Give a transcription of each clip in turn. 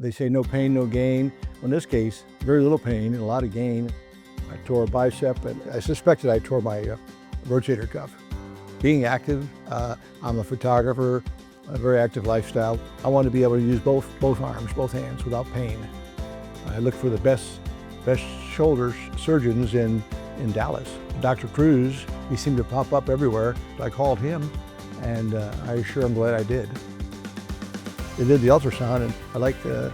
They say no pain, no gain. Well, in this case, very little pain and a lot of gain. I tore a bicep, and I suspected I tore my rotator cuff. Being active, I'm a photographer, a very active lifestyle. I want to be able to use both arms, both hands without pain. I look for the best shoulder surgeons in Dallas. Dr. Kruse, he seemed to pop up everywhere. I called him, and I sure am glad I did. They did the ultrasound, and I liked their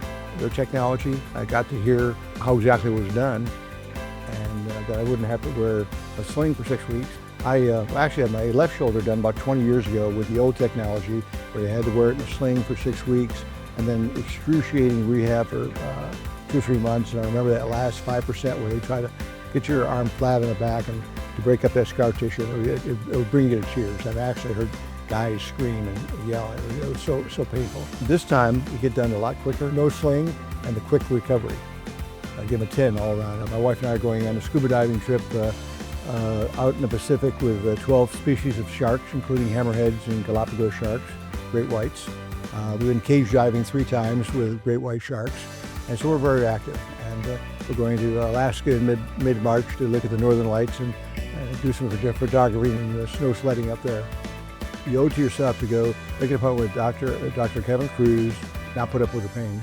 technology. I got to hear how exactly it was done, and that I wouldn't have to wear a sling for 6 weeks. I actually had my left shoulder done about 20 years ago with the old technology, where they had to wear it in a sling for 6 weeks, and then excruciating rehab for 2 or 3 months. And I remember that last 5% where they try to get your arm flat on the back and to break up that scar tissue. It would bring you to tears. I've actually heard guys scream and yell. It was so painful. This time, you get done a lot quicker. No sling and the quick recovery. I give them a 10 all around. My wife and I are going on a scuba diving trip out in the Pacific with 12 species of sharks, including hammerheads and Galapagos sharks, great whites. We've been cage diving 3 times with great white sharks, and so we're very active. And we're going to Alaska in mid-March to look at the northern lights and do some photography and snow sledding up there. You owe it to yourself to go make an appointment with Dr. Kevin Kruse, not put up with the pain.